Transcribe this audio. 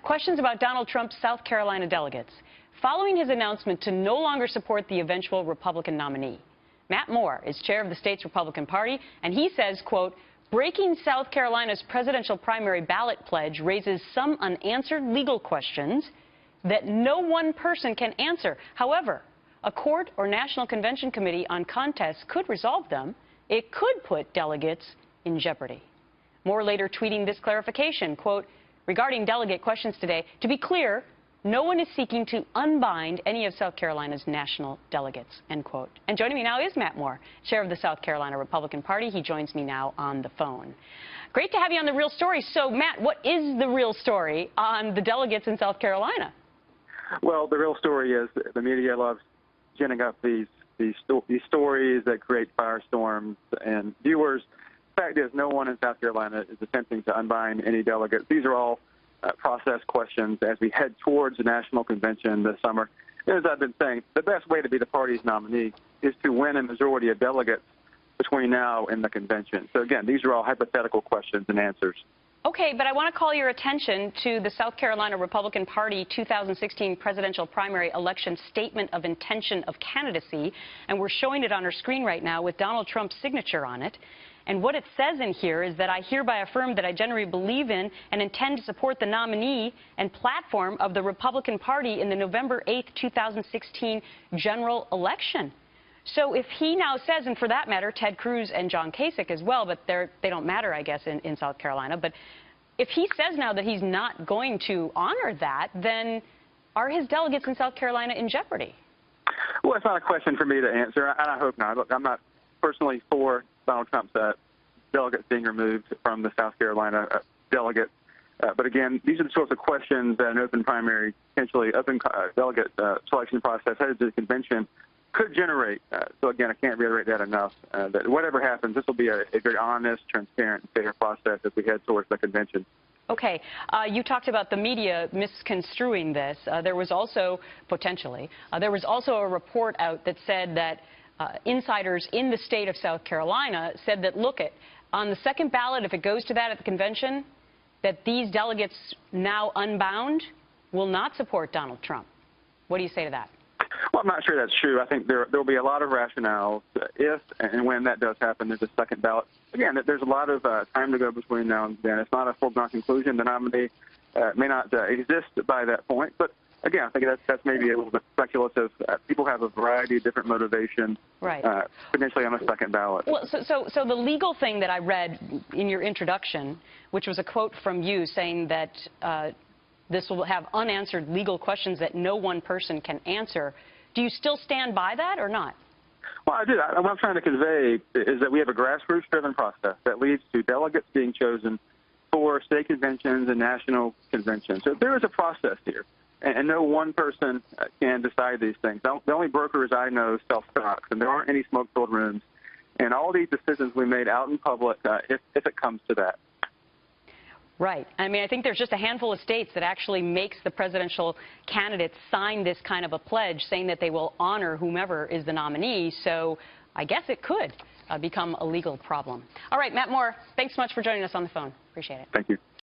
Questions about Donald Trump's South Carolina delegates. Following his announcement to no longer support the eventual Republican nominee, Matt Moore is chair of the state's Republican Party, and he says, quote, breaking South Carolina's presidential primary ballot pledge raises some unanswered legal questions that no one person can answer. However, a court or National Convention Committee on contests could resolve them. It could put delegates in jeopardy. Moore later tweeting this clarification, quote, regarding delegate questions today, to be clear, no one is seeking to unbind any of South Carolina's national delegates, end quote. And joining me now is Matt Moore, chair of the South Carolina Republican Party. He joins me now on the phone. Great to have you on The Real Story. So, Matt, what is the real story on the delegates in South Carolina? Well, the real story is the media loves ginning up these stories that create firestorms, and viewers. The fact is, no one in South Carolina is attempting to unbind any delegates. These are all process questions as we head towards the national convention this summer. As I've been saying, the best way to be the party's nominee is to win a majority of delegates between now and the convention. So again, these are all hypothetical questions and answers. Okay, but I want to call your attention to the South Carolina Republican Party 2016 presidential primary election statement of intention of candidacy, and we're showing it on our screen right now with Donald Trump's signature on it. And what it says in here is that I hereby affirm that I generally believe in and intend to support the nominee and platform of the Republican Party in the November 8th, 2016 general election. So if he now says, and for that matter, Ted Cruz and John Kasich as well, but they don't matter, I guess, in South Carolina. But if he says now that he's not going to honor that, then are his delegates in South Carolina in jeopardy? Well, it's not a question for me to answer, and I hope not. Look, I'm not personally for Donald Trump's delegates being removed from the South Carolina delegates. But again, these are the sorts of questions that an open primary, potentially open delegate selection process headed to the convention could generate. So again, I can't reiterate that enough. That whatever happens, this will be a very honest, transparent, and fair process as we head towards the convention. Okay. You talked about the media misconstruing this. There was also, potentially, there was also a report out that said that insiders in the state of South Carolina said that, look, on the second ballot, if it goes to that at the convention, that these delegates now unbound will not support Donald Trump. What do you say to that? Well, I'm not sure that's true. I think there will be a lot of rationales if and when that does happen. There's a second ballot. Again, there's a lot of time to go between now and then. It's not a foregone conclusion. The nominee may not exist by that point. But again, I think that's maybe a little bit speculative. People have a variety of different motivations, right, potentially on a second ballot. Well, so the legal thing that I read in your introduction, which was a quote from you saying that this will have unanswered legal questions that no one person can answer. Do you still stand by that or not? Well, I do. What I'm trying to convey is that we have a grassroots-driven process that leads to delegates being chosen for state conventions and national conventions. So there is a process here, and no one person can decide these things. The only brokers I know sell stocks, and there aren't any smoke-filled rooms. And all these decisions we made out in public if it comes to that. Right. I mean, I think there's just a handful of states that actually makes the presidential candidates sign this kind of a pledge saying that they will honor whomever is the nominee. So I guess it could become a legal problem. All right, Matt Moore, thanks so much for joining us on the phone. Appreciate it. Thank you.